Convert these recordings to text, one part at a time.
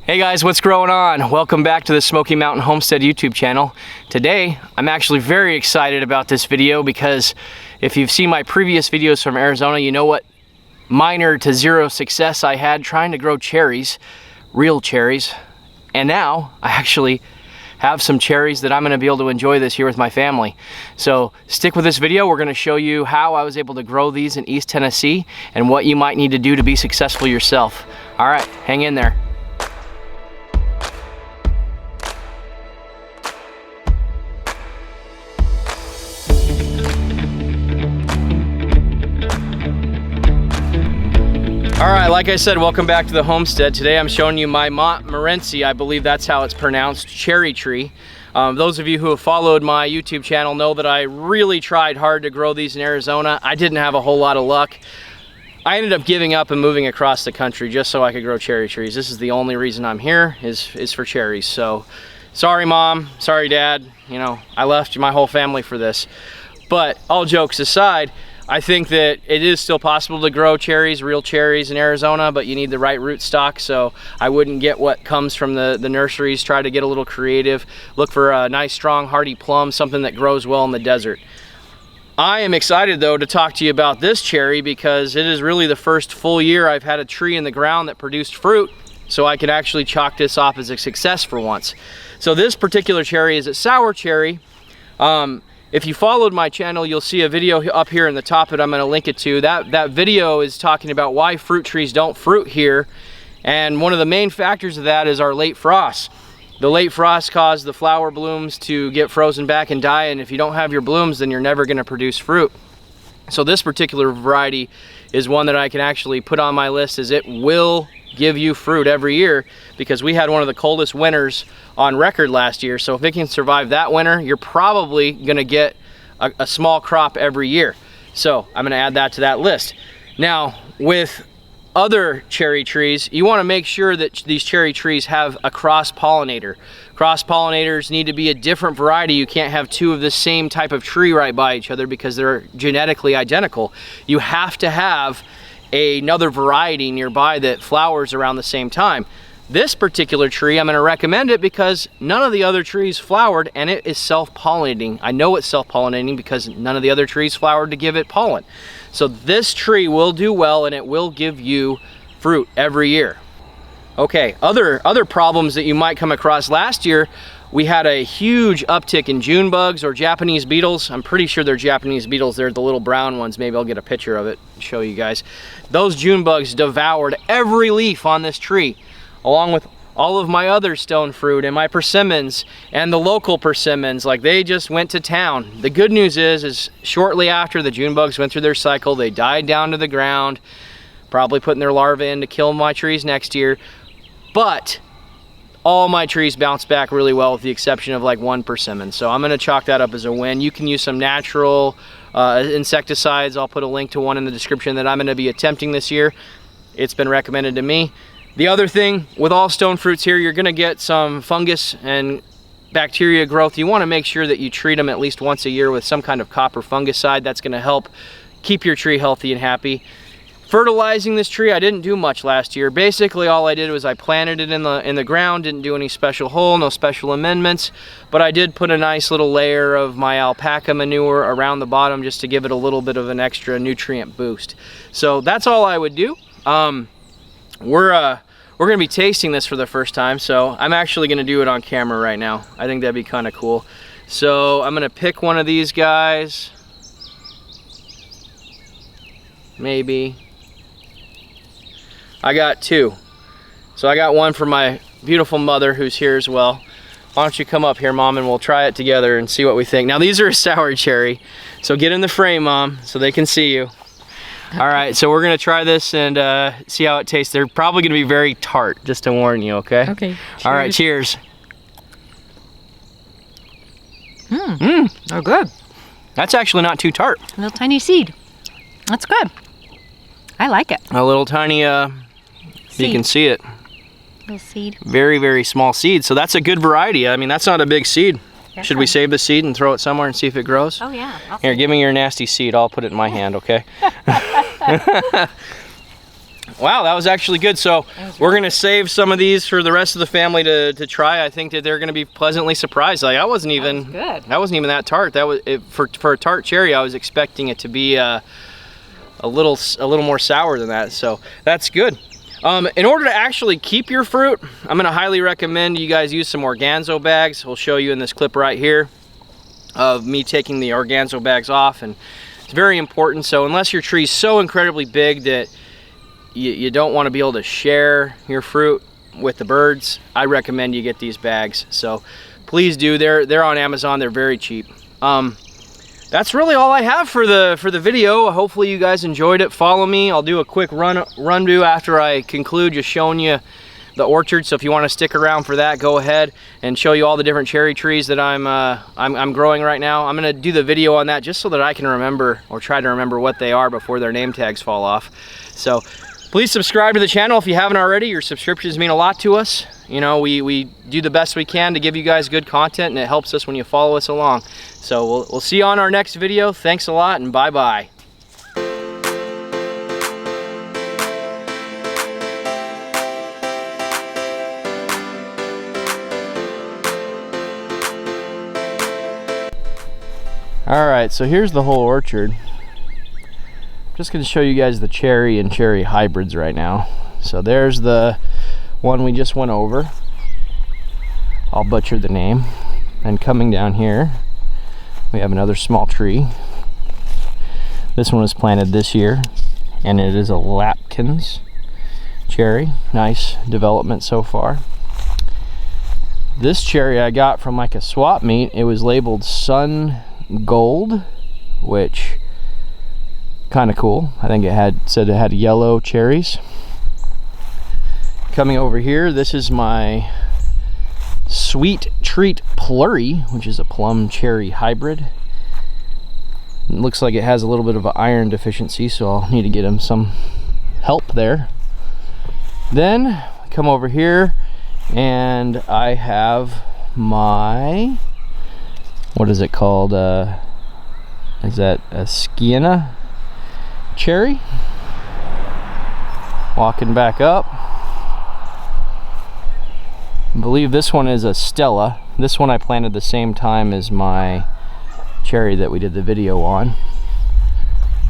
Hey guys, what's going on? Welcome back to the Smoky Mountain Homestead YouTube channel. Today, I'm actually very excited about this video because if you've seen my previous videos from Arizona, you know what minor to zero success I had trying to grow cherries, real cherries. And now I actually have some cherries that I'm gonna be able to enjoy this year with my family. So stick with this video. We're gonna show you how I was able to grow these in East Tennessee and what you might need to do to be successful yourself. All right, hang in there. All right, like I said, welcome back to the homestead. Today I'm showing you my Montmorency, I believe that's how it's pronounced, cherry tree. Those of you who have followed my YouTube channel know that I really tried hard to grow these in Arizona. I didn't have a whole lot of luck. I ended up giving up and moving across the country just so I could grow cherry trees. This is the only reason I'm here is for cherries. So sorry Mom, sorry Dad, you know, I left my whole family for this. But all jokes aside, I think that it is still possible to grow cherries, real cherries in Arizona, but you need the right rootstock, so I wouldn't get what comes from the nurseries. Try to get a little creative. Look for a nice, strong, hardy plum, something that grows well in the desert. I am excited, though, to talk to you about this cherry because it is really the first full year I've had a tree in the ground that produced fruit, so I can actually chalk this off as a success for once. So this particular cherry is a sour cherry. If you followed my channel, you'll see a video up here in the top that I'm going to link it to. That video is talking about why fruit trees don't fruit here. And one of the main factors of that is our late frosts. The late frosts cause the flower blooms to get frozen back and die. And if you don't have your blooms, then you're never going to produce fruit. So this particular variety is one that I can actually put on my list as it will give you fruit every year because we had one of the coldest winters on record last year. So if it can survive that winter, you're probably gonna get a small crop every year. So I'm gonna add that to that list. Now with other cherry trees, you wanna make sure that these cherry trees have a cross-pollinator. Cross-pollinators need to be a different variety. You can't have two of the same type of tree right by each other because they're genetically identical. You have to have another variety nearby that flowers around the same time. This particular tree, I'm going to recommend it because none of the other trees flowered and it is self-pollinating. I know it's self-pollinating because none of the other trees flowered to give it pollen. So this tree will do well and it will give you fruit every year. Okay, other problems that you might come across. Last year, we had a huge uptick in June bugs or Japanese beetles. I'm pretty sure they're Japanese beetles. They're the little brown ones. Maybe I'll get a picture of it and show you guys. Those June bugs devoured every leaf on this tree, along with all of my other stone fruit and my persimmons and the local persimmons. Like, they just went to town. The good news is shortly after the June bugs went through their cycle, they died down to the ground, probably putting their larvae in to kill my trees next year. But all my trees bounced back really well with the exception of like one persimmon. So I'm gonna chalk that up as a win. You can use some natural insecticides. I'll put a link to one in the description that I'm gonna be attempting this year. It's been recommended to me. The other thing with all stone fruits here, you're gonna get some fungus and bacteria growth. You wanna make sure that you treat them at least once a year with some kind of copper fungicide. That's gonna help keep your tree healthy and happy. Fertilizing this tree, I didn't do much last year. Basically, all I did was I planted it in the ground, didn't do any special hole, no special amendments, but I did put a nice little layer of my alpaca manure around the bottom just to give it a little bit of an extra nutrient boost. So that's all I would do. We're gonna be tasting this for the first time, so I'm actually gonna do it on camera right now. I think that'd be kind of cool. So I'm gonna pick one of these guys, maybe. I got two. So I got one for my beautiful mother who's here as well. Why don't you come up here, Mom, and we'll try it together and see what we think. Now these are a sour cherry, so get in the frame, Mom, so they can see you. Okay. All right, so we're gonna try this and see how it tastes. They're probably gonna be very tart, just to warn you, okay? Okay. Cheers. All right, cheers. Oh, good. That's actually not too tart. A little tiny seed. That's good. I like it. A little tiny, you can see it. Little seed. Very, very small seed. So that's a good variety. I mean, that's not a big seed. Should we save the seed and throw it somewhere and see if it grows? Oh yeah. Here, give me your nasty seed. I'll put it in my hand, okay? Wow, that was actually good. So we're gonna save some of these for the rest of the family to try. I think that they're gonna be pleasantly surprised. Like I wasn't even that tart. That was for a tart cherry. I was expecting it to be a little more sour than that. So that's good. In order to actually keep your fruit, I'm gonna highly recommend you guys use some organzo bags. We'll show you in this clip right here of me taking the organzo bags off, and it's very important. So unless your tree's so incredibly big that you don't want to be able to share your fruit with the birds, I recommend you get these bags. So please do. They're on Amazon. They're very cheap. That's really all I have for the video. Hopefully you guys enjoyed it. Follow me. I'll do a quick run-do after I conclude, just showing you the orchard. So if you want to stick around for that, go ahead and show you all the different cherry trees that I'm growing right now. I'm gonna do the video on that just so that I can remember, or try to remember, what they are before their name tags fall off. So please subscribe to the channel if you haven't already. Your subscriptions mean a lot to us. You know, we do the best we can to give you guys good content, and it helps us when you follow us along. So we'll see you on our next video. Thanks a lot, and bye-bye. Alright, so here's the whole orchard. Just going to show you guys the cherry and cherry hybrids right now. So there's the one we just went over. I'll butcher the name. And coming down here, we have another small tree. This one was planted this year, and it is a Lapkins cherry. Nice development so far. This cherry I got from like a swap meet. It was labeled Sun Gold, which kind of cool. I think it said it had yellow cherries. Coming over here, this is my Sweet Treat Plurry, which is a plum cherry hybrid. It looks like it has a little bit of an iron deficiency, so I'll need to get him some help there. Then come over here and I have my, what is it called? Is that a Sienna cherry? Walking back up. I believe this one is a Stella. This one I planted the same time as my cherry that we did the video on.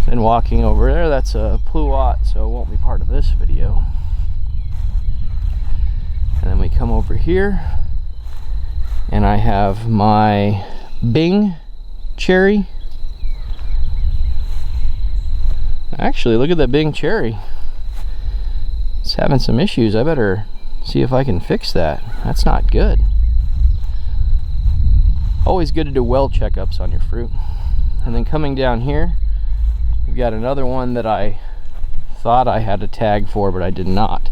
Then walking over there, that's a Pluot, so it won't be part of this video. And then we come over here and I have my Bing cherry. Actually, look at that Bing cherry. It's having some issues. I better see if I can fix that. That's not good. Always good to do well checkups on your fruit. And then coming down here, we've got another one that I thought I had a tag for, but I did not.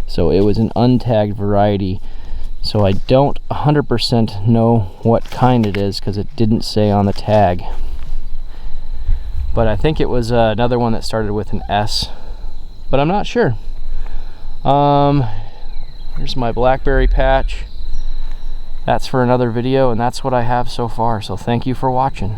So it was an untagged variety. So I don't 100% know what kind it is because it didn't say on the tag. But I think it was another one that started with an S, but I'm not sure. Here's my blackberry patch. That's for another video, and that's what I have so far. So thank you for watching.